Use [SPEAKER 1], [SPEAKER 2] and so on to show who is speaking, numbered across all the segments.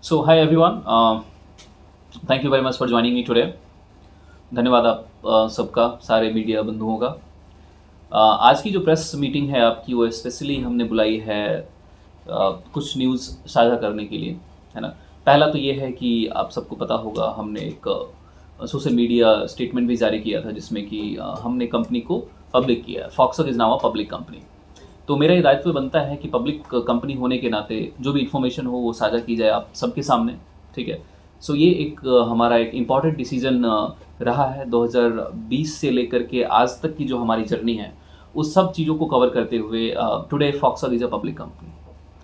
[SPEAKER 1] So, hi everyone. Thank you very much for joining me today. धन्यवाद आप सबका, सारे मीडिया बंधुओं का। आज की जो प्रेस मीटिंग है आपकी, वो स्पेशली हमने बुलाई है कुछ न्यूज़ साझा करने के लिए, है ना। पहला तो ये है कि आप सबको पता होगा, हमने एक सोशल मीडिया स्टेटमेंट भी जारी किया था जिसमें कि हमने कंपनी को पब्लिक किया। Foxer is now a public company. तो मेरा ये दायित्व बनता है कि पब्लिक कंपनी होने के नाते जो भी इन्फॉर्मेशन हो वो साझा की जाए आप सबके सामने, ठीक है। सो ये एक हमारा एक इम्पॉर्टेंट डिसीजन रहा है 2020 से लेकर के आज तक की जो हमारी जर्नी है, उस सब चीज़ों को कवर करते हुए today Foxer is a public company,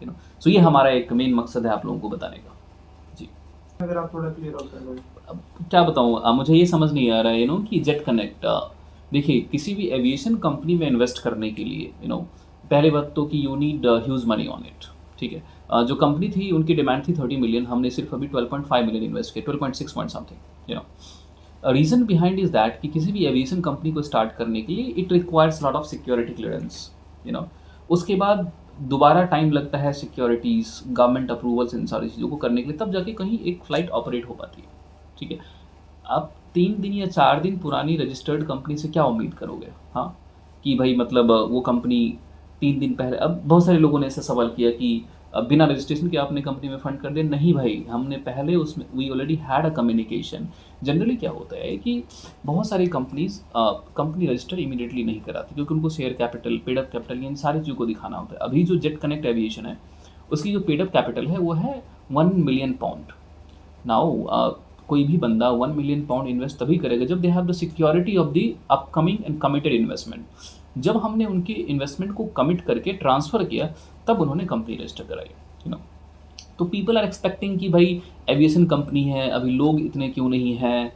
[SPEAKER 1] you know. So ये हमारा एक मेन मकसद है आप लोगों को बताने का। जी,
[SPEAKER 2] अगर आप थोड़ा क्लियर आउट कर दें।
[SPEAKER 1] अब क्या बताऊँ, मुझे ये समझ नहीं आ रहा है कि जेट कनेक्ट, देखिए किसी भी एविएशन कंपनी में इन्वेस्ट करने के लिए पहले बात तो कि you need huge money on it, ठीक है। जो कंपनी थी उनकी डिमांड थी 30 मिलियन, हमने सिर्फ अभी 12.5 मिलियन इन्वेस्ट किया, 12.6 point something, reason behind is that कि किसी भी एविएशन कंपनी को स्टार्ट करने के लिए it requires lot of security clearance, you know. उसके बाद दोबारा टाइम लगता है सिक्योरिटीज़, गवर्नमेंट अप्रूवल्स, इन सारी चीज़ों को करने के लिए, तब जाके कहीं एक फ़्लाइट ऑपरेट हो पाती है, ठीक है। आप 3 दिन या 4 दिन पुरानी रजिस्टर्ड कंपनी से क्या उम्मीद करोगे? हाँ, कि भाई मतलब वो कंपनी 3 दिन पहले, अब बहुत सारे लोगों ने ऐसा सवाल किया कि बिना रजिस्ट्रेशन के आपने कंपनी में फंड कर दिया। नहीं भाई, हमने पहले उसमें we already had a communication. Generally क्या होता है कि बहुत सारी कंपनीज कंपनी रजिस्टर इमीडिएटली नहीं कराती, क्योंकि उनको share capital, paid up capital, इन सारी चीज़ों को दिखाना होता है। अभी जो जेट कनेक्ट एविएशन है, उसकी जो पेड अप कैपिटल है वो है 1 मिलियन पाउंड। नाउ कोई भी बंदा 1 मिलियन पाउंड इन्वेस्ट तभी करेगा जब they have the security of the upcoming and committed investment. जब हमने उनके इन्वेस्टमेंट को कमिट करके ट्रांसफ़र किया, तब उन्होंने कंपनी रजिस्टर कराई, यू नो। तो पीपल आर एक्सपेक्टिंग कि भाई एविएशन कंपनी है, अभी लोग इतने क्यों नहीं हैं,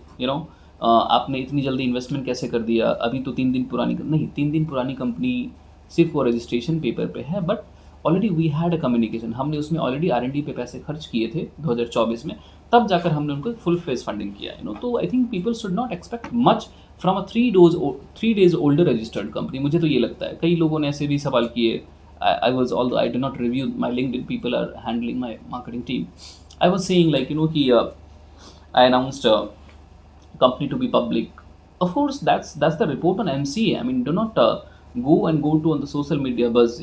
[SPEAKER 1] आपने इतनी जल्दी इन्वेस्टमेंट कैसे कर दिया? अभी तो 3 दिन पुरानी नहीं, 3 दिन पुरानी कंपनी सिर्फ वो रजिस्ट्रेशन पेपर पे है, but already we had a communication. हमने उसमें ऑलरेडी R&D पे पैसे खर्च किए थे 2024 में, तब जाकर हमने उनको फुल फेज फंडिंग किया, तो I think people should not expect much from a 3 days older registered company. मुझे तो ये लगता है, कई लोगों ने ऐसे भी सवाल किए। I was, although I did not review my LinkedIn, people are handling my marketing team. I was saying like कि I announced a company to be public. Of course, that's the report on MCA. I mean, do not go to on the social media buzz,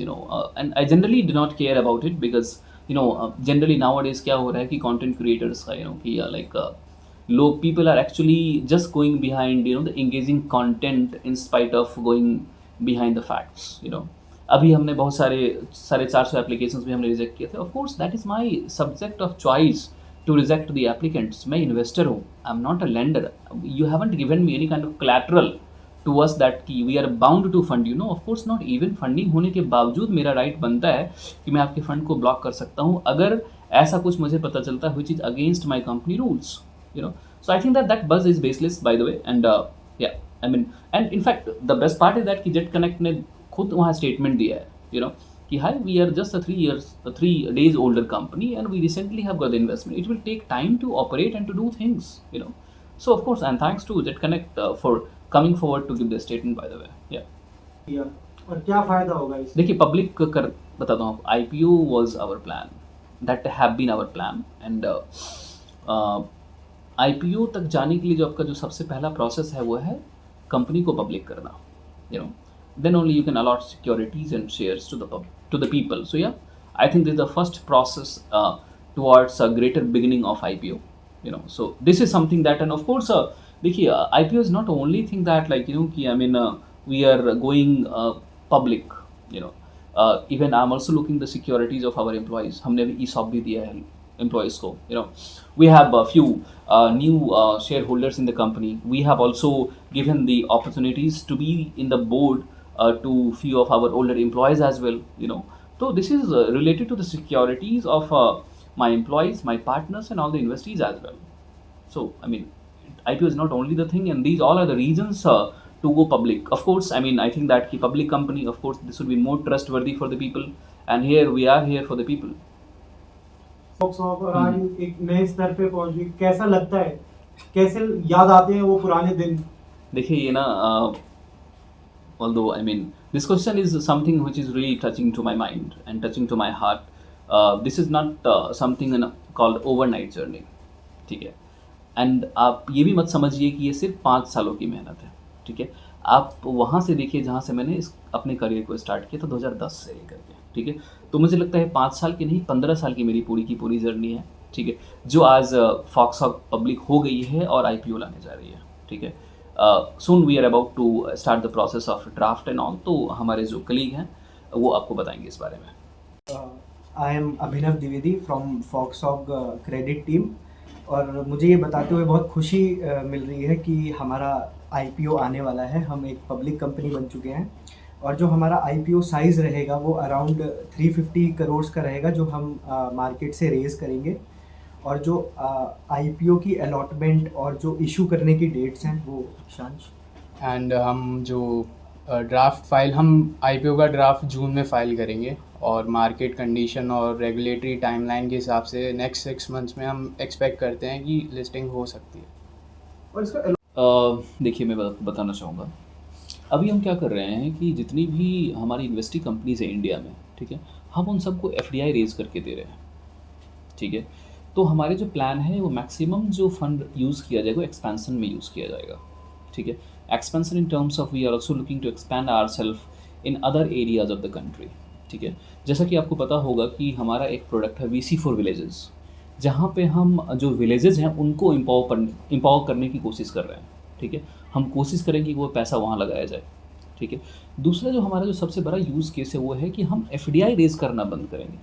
[SPEAKER 1] and I generally do not care about it because generally nowadays क्या हो रहा है कि content creators का कि like लोग people are actually just going behind the engaging content in spite of going behind the facts. अभी हमने बहुत सारे 450 एप्लीकेशंस भी हमने रिजेक्ट किए थे। Of course that is my subject of choice to reject the applicants. मैं इन्वेस्टर हूँ, I am not a lender. You haven't given me any kind of collateral to us that कि we are bound to fund, of course not. Even funding होने के बावजूद मेरा right बनता है कि मैं आपके फंड को ब्लॉक कर सकता हूँ अगर ऐसा कुछ मुझे पता चलता है which is against my company rules, so I think that buzz is baseless, by the way. And yeah, I mean, and in fact the best part is that कि जेट कनेक्ट ने खुद वहाँ स्टेटमेंट दिया है, कि hi we are just a 3 days older company and we recently have got the investment. It will take time to operate and to do things. So of course, and thanks to Jet Connect for coming forward to give the statement, by the way. Yeah.
[SPEAKER 2] या और क्या फायदा होगा इससे?
[SPEAKER 1] देखिए public कर बताता हूँ आपको। IPO was our plan, that have been our plan. And IPO तक जाने के लिए जो आपका जो सबसे पहला प्रोसेस है वो है कंपनी को पब्लिक करना, you know. Then only you can allot securities and shares to the people. So yeah, I think this the first process towards a greater beginning of IPO, so this is something that. And of course देखिए IPO is not only thing that like कि I mean we are going public, you know. Even I'm also looking the securities of our employees. हमने अभी ESOP भी दिया है employees को, we have a few new shareholders in the company. We have also given the opportunities to be in the board to few of our older employees as well. So this is related to the securities of my employees, my partners, and all the investees as well. So, I mean, IPO is not only the thing, and these all are the reasons to go public. Of course, I mean, I think that the public company, of course, this would be more trustworthy for the people, and here we are here for the people.
[SPEAKER 2] Fox और आज एक नए स्तर पे पहुंच गई, कैसा लगता है? कैसे याद आते हैं वो पुराने दिन?
[SPEAKER 1] देखिए ये ना, although I mean, this question is something which is really touching to my mind and touching to my heart. This is not something called overnight journey, ठीक है। एंड आप ये भी मत समझिए कि ये सिर्फ 5 सालों की मेहनत है, ठीक है। आप वहाँ से देखिए जहाँ से मैंने इस अपने करियर को स्टार्ट किया था 2010 से लेकर के, ठीक है। तो मुझे लगता है 5 साल की नहीं 15 साल की मेरी पूरी की पूरी जर्नी है, ठीक है, जो आज फॉक्सहॉग पब्लिक हो गई है और आईपीओ लाने जा रही है, ठीक है। Soon we are about to start the process of draft and all, तो हमारे जो कलीग हैं वो आपको बताएंगे इस बारे में।
[SPEAKER 3] I am Abhinav Dwivedi from Foxhog credit team, और मुझे ये बताते हुए बहुत खुशी मिल रही है कि हमारा आईपीओ आने वाला है। हम एक पब्लिक कंपनी बन चुके हैं, और जो हमारा आईपीओ साइज़ रहेगा वो अराउंड 350 करोड़ का रहेगा, जो हम मार्केट से रेज़ करेंगे। और जो आईपीओ की अलॉटमेंट और जो इशू करने की डेट्स हैं वो शांश।
[SPEAKER 4] एंड हम जो ड्राफ्ट फाइल, हम आईपीओ का ड्राफ्ट जून में फ़ाइल करेंगे, और मार्केट कंडीशन और रेगुलेटरी टाइमलाइन के हिसाब से नेक्स्ट 6 मंथ्स में हम एक्सपेक्ट करते हैं कि लिस्टिंग हो सकती है।
[SPEAKER 2] और इसका
[SPEAKER 1] देखिए मैं बताना चाहूँगा, अभी हम क्या कर रहे हैं कि जितनी भी हमारी इन्वेस्टिंग कंपनीज़ हैं इंडिया में, ठीक है, हम उन सबको एफडीआई रेज़ करके दे रहे हैं, ठीक है। तो हमारे जो प्लान है वो मैक्सिमम जो फंड यूज़ किया जाएगा वो एक्सपेंशन में यूज़ किया जाएगा, ठीक है। Expansion in terms of we are also looking to expand ourself in other areas of the country, ठीक है। जैसा कि आपको पता होगा कि हमारा एक प्रोडक्ट है वीसी फॉर विलेजेस, जहाँ पे हम जो विलेजेस हैं उनको एम्पावर करने की कोशिश कर रहे हैं, ठीक है। हम कोशिश करेंगे कि वो पैसा वहाँ लगाया जाए, ठीक है। दूसरा जो हमारा जो सबसे बड़ा यूज़ केस है वो है कि हम एफडीआई रेज़ करना बंद करेंगे,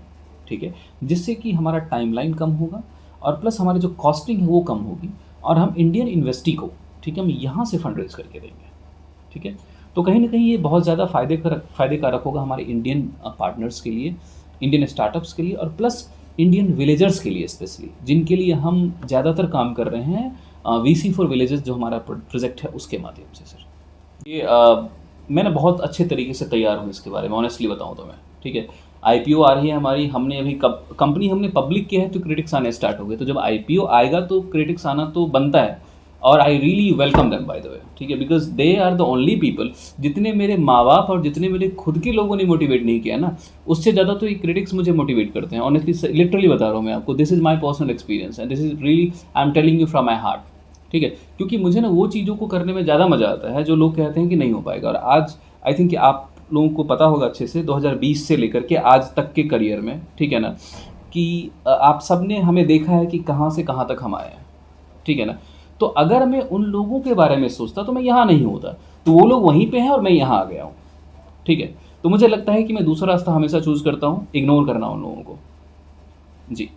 [SPEAKER 1] ठीक है, जिससे कि हमारा टाइमलाइन कम होगा और प्लस हमारी जो कॉस्टिंग है वो कम होगी, और हम इंडियन इन्वेस्टी को, ठीक है, हम यहाँ से फंड रेज़ करके देंगे, ठीक है। तो कहीं ना कहीं ये बहुत ज़्यादा फ़ायदे कारक होगा हमारे इंडियन पार्टनर्स के लिए, इंडियन स्टार्टअप्स के लिए, और प्लस इंडियन विलेजर्स के लिए स्पेशली, जिनके लिए हम ज़्यादातर काम कर रहे हैं वीसी फॉर विलेजेस जो हमारा प्रोजेक्ट है उसके माध्यम से। सर ये मैं बहुत अच्छे तरीके से तैयार हूँ इसके बारे में, ऑनेस्टली बताऊँ तो मैं, ठीक है। आईपीओ आ रही है हमारी, हमने अभी कंपनी हमने पब्लिक किया है तो क्रिटिक्स आने स्टार्ट हो गए, तो जब आईपीओ आएगा तो क्रिटिक्स आना तो बनता है, और I really welcome them by the way, ठीक है, because they are the only people, जितने मेरे माँ बाप और जितने मेरे खुद के लोगों ने मोटिवेट नहीं किया ना, उससे ज़्यादा तो ये क्रिटिक्स मुझे मोटिवेट करते हैं, ऑनेस्टली लिटरली बता रहा हूँ मैं आपको, this is my personal experience and this is really I am telling you from my heart, ठीक है। क्योंकि मुझे ना वो चीज़ों को करने में ज़्यादा मज़ा आता है जो लोग कहते हैं कि नहीं हो पाएगा, और आज आई थिंक कि आप लोगों को पता होगा अच्छे से 2020 से लेकर के आज तक के करियर में, ठीक है ना, कि आप सब ने हमें देखा है कि कहाँ से कहाँ तक हम आए हैं, ठीक है ना। तो अगर मैं उन लोगों के बारे में सोचता तो मैं यहाँ नहीं होता, तो वो लोग वहीं पे हैं और मैं यहाँ आ गया हूँ, ठीक है। तो मुझे लगता है कि मैं दूसरा रास्ता हमेशा चूज़ करता हूँ, इग्नोर करना उन लोगों को। जी।